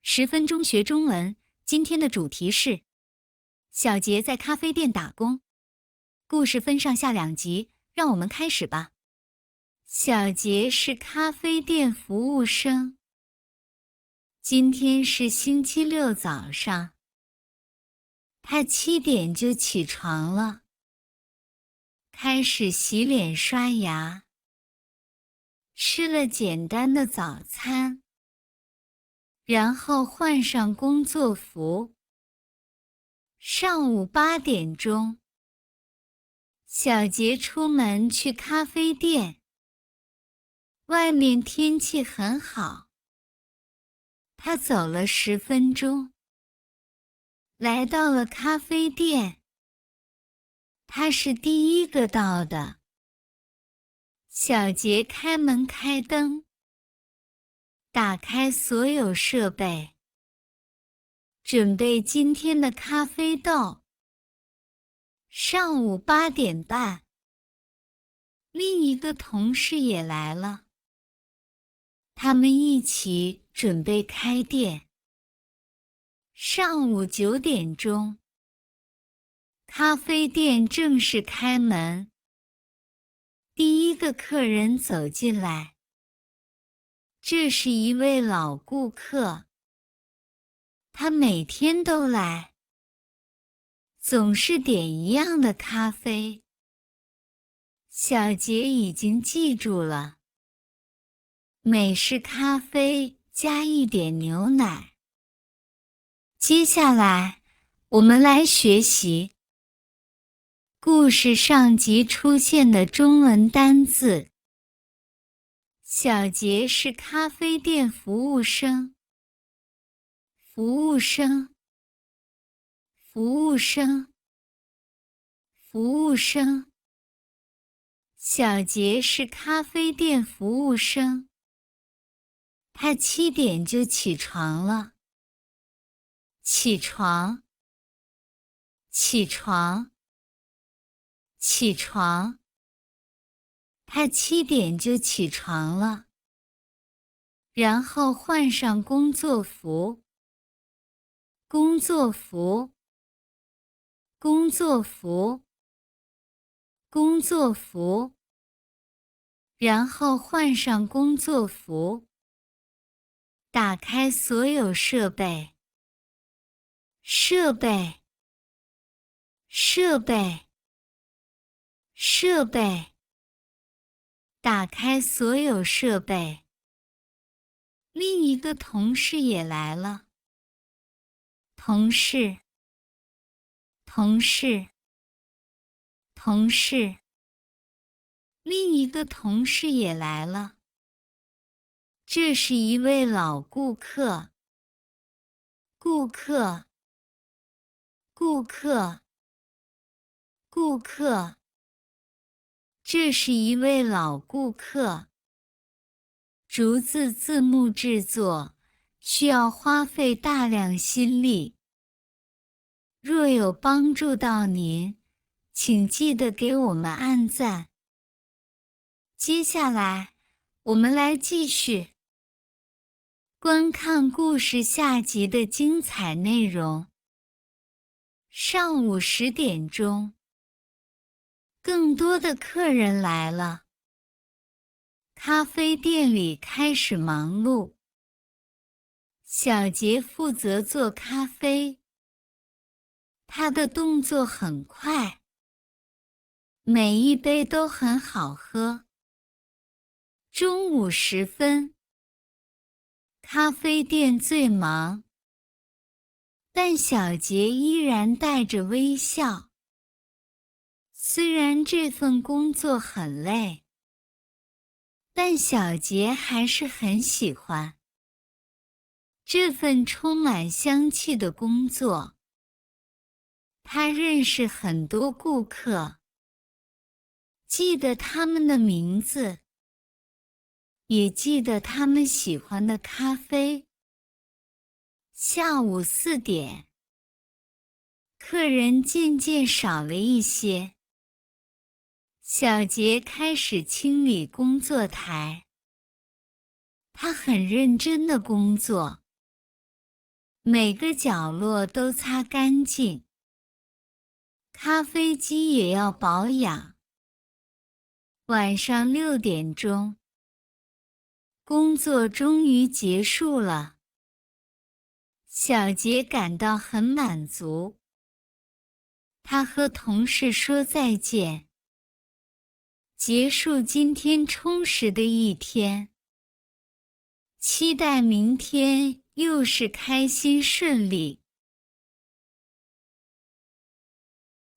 10分钟学中文，今天的主题是小杰在咖啡店打工。故事分上下两集，让我们开始吧。小杰是咖啡店服务生。今天是星期六早上，他7点就起床了，开始洗脸刷牙，吃了简单的早餐，然后换上工作服。上午8点钟，小杰出门去咖啡店。外面天气很好，他走了10分钟，来到了咖啡店。他是第一个到的。小杰开门开灯，打开所有设备，准备今天的咖啡豆。上午8点半，另一个同事也来了。他们一起准备开店。上午9点钟，咖啡店正式开门。第一个客人走进来，这是一位老顾客，他每天都来，总是点一样的咖啡。小杰已经记住了。美式咖啡加一点牛奶。接下来，我们来学习故事上集出现的中文单字。小杰是咖啡店服务生。服务生，服务生，服务生。小杰是咖啡店服务生。他7点就起床了。起床，起床，起床。他7点就起床了，然后换上工作服。工作服，工作服，工作服。然后换上工作服。打开所有设备。设备，设备，设备。打开所有设备。另一个同事也来了。同事，同事，同事。另一个同事也来了。这是一位老顾客。顾客，顾客，顾客。这是一位老顾客。逐字字幕制作需要花费大量心力。若有帮助到您，请记得给我们按赞。接下来，我们来继续观看故事下集的精彩内容。上午10点钟，更多的客人来了。咖啡店里开始忙碌。小杰负责做咖啡，他的动作很快，每一杯都很好喝。中午时分，咖啡店最忙，但小杰依然带着微笑。虽然这份工作很累，但小杰还是很喜欢这份充满香气的工作。他认识很多顾客，记得他们的名字，也记得他们喜欢的咖啡。下午4点，客人渐渐少了一些。小杰开始清理工作台。他很认真的工作。每个角落都擦干净。咖啡机也要保养。晚上6点钟，工作终于结束了。小杰感到很满足。他和同事说再见，结束今天充实的一天，期待明天又是开心顺利。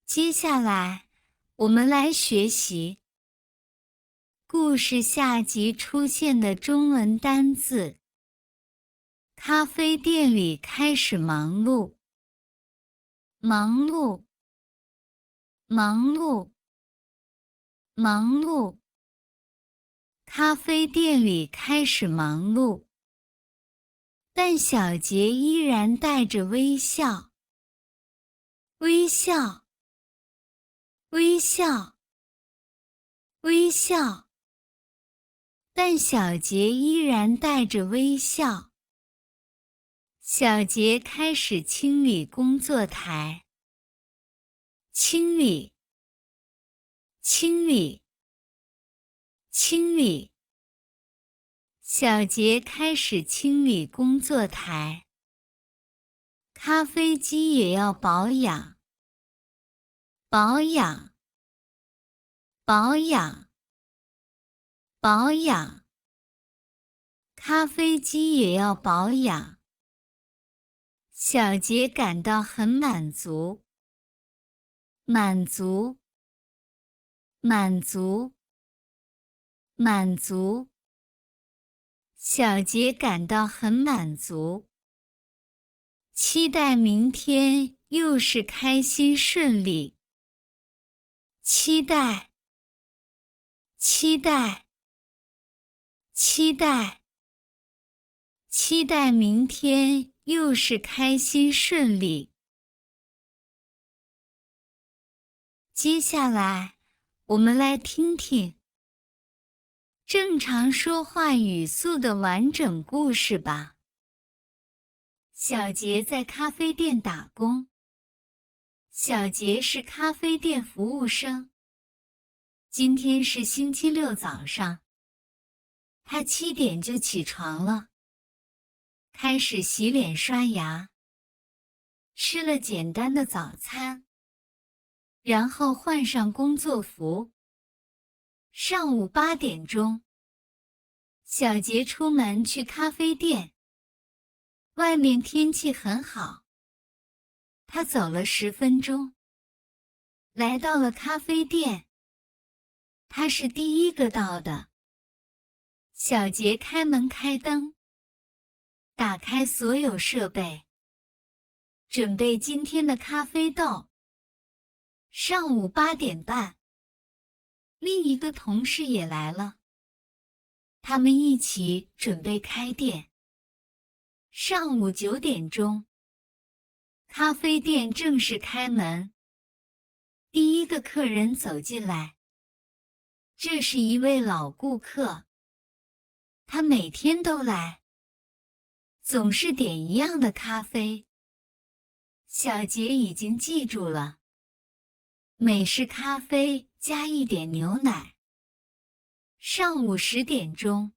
接下来，我们来学习故事下集出现的中文单字。咖啡店里开始忙碌，忙碌，忙碌，忙碌。咖啡店里开始忙碌，但小杰依然带着微笑，微笑，微笑，微笑。但小杰依然带着微笑。小杰开始清理工作台，清理，清理，清理。小杰开始清理工作台。咖啡机也要保养，保养，保养，保养。咖啡机也要保养。小杰感到很满足，满足，满足，满足。小杰感到很满足，期待明天又是开心顺利。期待，期待，期待，期待明天又是开心顺利。接下来，我们来听听正常说话语速的完整故事吧。小杰在咖啡店打工。小杰是咖啡店服务生。今天是星期六早上，他7点就起床了，开始洗脸刷牙，吃了简单的早餐，然后换上工作服。上午8点钟，小杰出门去咖啡店。外面天气很好，他走了10分钟，来到了咖啡店。他是第一个到的。小杰开门开灯，打开所有设备，准备今天的咖啡豆。上午8点半，另一个同事也来了，他们一起准备开店。上午9点钟，咖啡店正式开门。第一个客人走进来，这是一位老顾客，他每天都来，总是点一样的咖啡。小杰已经记住了，美式咖啡加一点牛奶。上午10点钟，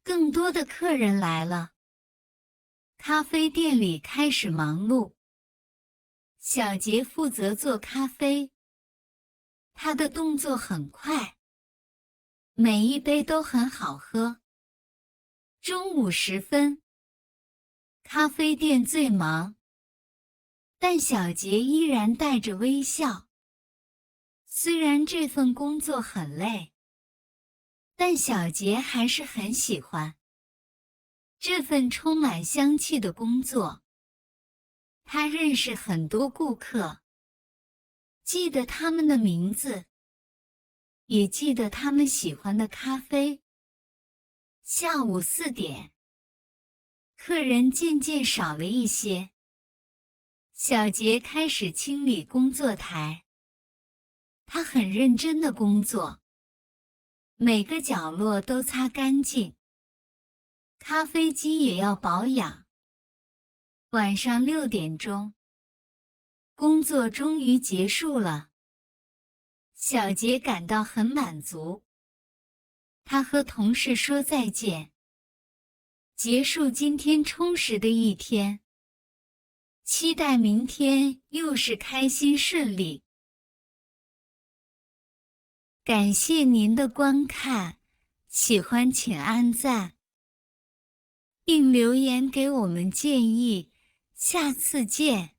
更多的客人来了，咖啡店里开始忙碌。小杰负责做咖啡，他的动作很快，每一杯都很好喝。中午时分，咖啡店最忙，但小杰依然带着微笑。虽然这份工作很累，但小杰还是很喜欢这份充满香气的工作。他认识很多顾客，记得他们的名字，也记得他们喜欢的咖啡。下午4点，客人渐渐少了一些。小杰开始清理工作台，他很认真的工作，每个角落都擦干净。咖啡机也要保养。晚上6点钟，工作终于结束了。小杰感到很满足。他和同事说再见，结束今天充实的一天。期待明天又是开心顺利。感谢您的观看，喜欢请按赞，并留言给我们建议。下次见。